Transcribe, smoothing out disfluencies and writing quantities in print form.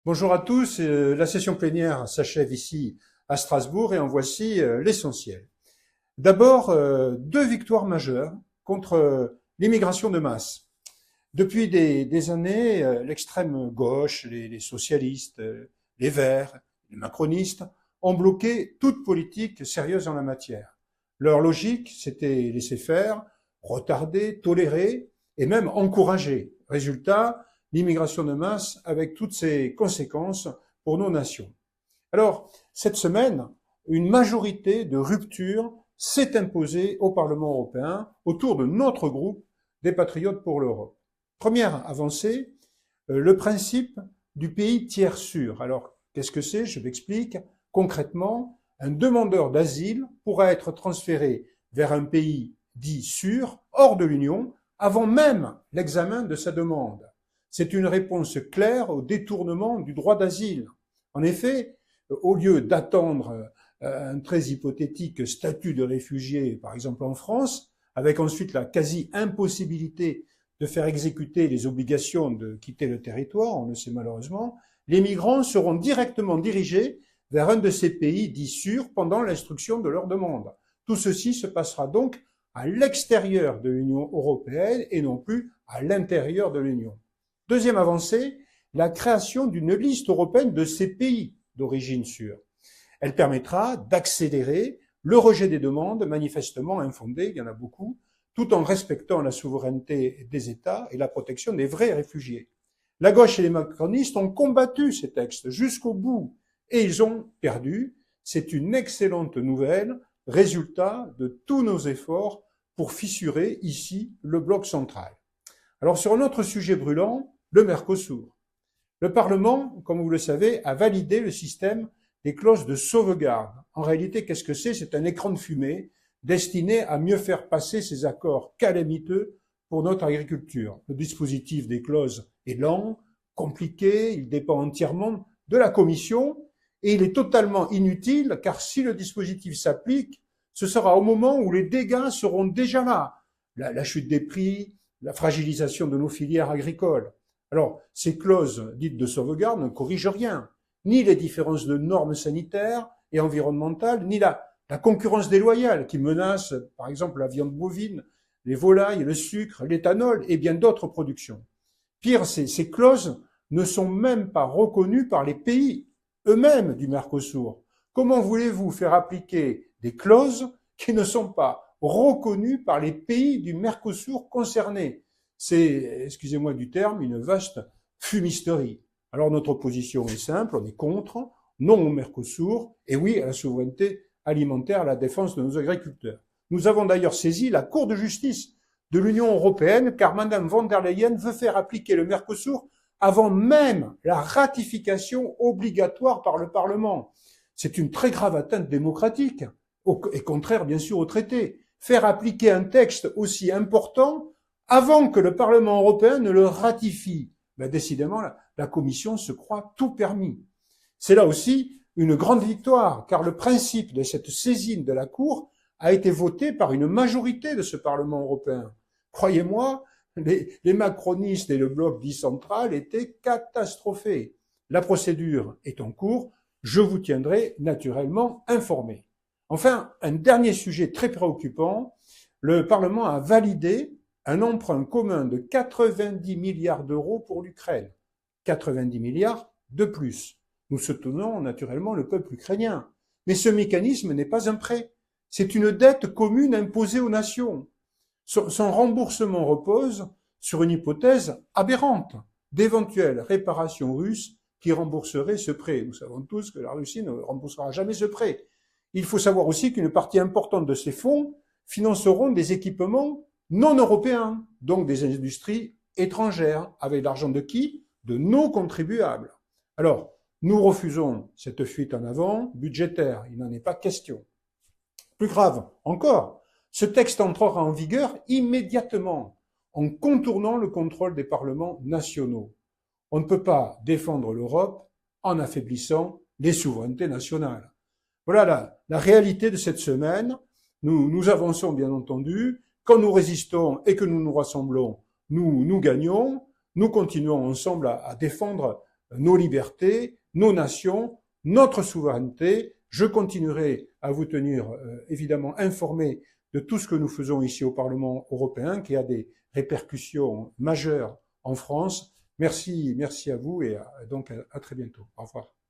Bonjour à tous, la session plénière s'achève ici à Strasbourg et en voici l'essentiel. D'abord, deux victoires majeures contre l'immigration de masse. Depuis des années, l'extrême gauche, les socialistes, les verts, les macronistes ont bloqué toute politique sérieuse en la matière. Leur logique, c'était laisser faire, retarder, tolérer et même encourager. Résultat, l'immigration de masse avec toutes ses conséquences pour nos nations. Alors, cette semaine, une majorité de rupture s'est imposée au Parlement européen autour de notre groupe des Patriotes pour l'Europe. Première avancée, le principe du pays tiers sûr. Alors, qu'est-ce que c'est? Je m'explique. Concrètement, un demandeur d'asile pourra être transféré vers un pays dit sûr, hors de l'Union, avant même l'examen de sa demande. C'est une réponse claire au détournement du droit d'asile. En effet, au lieu d'attendre un très hypothétique statut de réfugié, par exemple en France, avec ensuite la quasi-impossibilité de faire exécuter les obligations de quitter le territoire, on le sait malheureusement, les migrants seront directement dirigés vers un de ces pays dits sûrs pendant l'instruction de leur demande. Tout ceci se passera donc à l'extérieur de l'Union européenne et non plus à l'intérieur de l'Union. Deuxième avancée, la création d'une liste européenne de ces pays d'origine sûre. Elle permettra d'accélérer le rejet des demandes manifestement infondées, il y en a beaucoup, tout en respectant la souveraineté des États et la protection des vrais réfugiés. La gauche et les macronistes ont combattu ces textes jusqu'au bout et ils ont perdu. C'est une excellente nouvelle, résultat de tous nos efforts pour fissurer ici le bloc central. Alors sur un autre sujet brûlant, le Mercosur. Le Parlement, comme vous le savez, a validé le système des clauses de sauvegarde. En réalité, qu'est-ce que c'est? C'est un écran de fumée destiné à mieux faire passer ces accords calamiteux pour notre agriculture. Le dispositif des clauses est lent, compliqué, il dépend entièrement de la Commission et il est totalement inutile car si le dispositif s'applique, ce sera au moment où les dégâts seront déjà là. La chute des prix, la fragilisation de nos filières agricoles. Alors, ces clauses dites de sauvegarde ne corrigent rien, ni les différences de normes sanitaires et environnementales, ni la concurrence déloyale qui menace, par exemple, la viande bovine, les volailles, le sucre, l'éthanol et bien d'autres productions. Pire, ces clauses ne sont même pas reconnues par les pays eux-mêmes du Mercosur. Comment voulez-vous faire appliquer des clauses qui ne sont pas reconnues par les pays du Mercosur concernés? C'est, excusez-moi du terme, une vaste fumisterie. Alors notre position est simple, on est contre, non au Mercosur, et oui à la souveraineté alimentaire, à la défense de nos agriculteurs. Nous avons d'ailleurs saisi la Cour de justice de l'Union européenne, car Mme von der Leyen veut faire appliquer le Mercosur avant même la ratification obligatoire par le Parlement. C'est une très grave atteinte démocratique, et contraire bien sûr au traité. Faire appliquer un texte aussi important avant que le Parlement européen ne le ratifie. Ben décidément, la Commission se croit tout permis. C'est là aussi une grande victoire, car le principe de cette saisine de la Cour a été voté par une majorité de ce Parlement européen. Croyez-moi, les macronistes et le bloc dit central étaient catastrophés. La procédure est en cours, je vous tiendrai naturellement informé. Enfin, un dernier sujet très préoccupant, le Parlement a validé un emprunt commun de 90 milliards d'euros pour l'Ukraine. 90 milliards de plus. Nous soutenons naturellement le peuple ukrainien. Mais ce mécanisme n'est pas un prêt. C'est une dette commune imposée aux nations. Son remboursement repose sur une hypothèse aberrante d'éventuelles réparations russes qui rembourseraient ce prêt. Nous savons tous que la Russie ne remboursera jamais ce prêt. Il faut savoir aussi qu'une partie importante de ces fonds financeront des équipements non européens, donc des industries étrangères, avec l'argent de qui? De nos contribuables. Alors, nous refusons cette fuite en avant budgétaire, il n'en est pas question. Plus grave encore, ce texte entrera en vigueur immédiatement, en contournant le contrôle des parlements nationaux. On ne peut pas défendre l'Europe en affaiblissant les souverainetés nationales. Voilà la réalité de cette semaine. Nous avançons bien entendu. Quand nous résistons et que nous nous rassemblons, nous gagnons. Nous continuons ensemble à défendre nos libertés, nos nations, notre souveraineté. Je continuerai à vous tenir évidemment informé de tout ce que nous faisons ici au Parlement européen, qui a des répercussions majeures en France. Merci à vous et donc à très bientôt. Au revoir.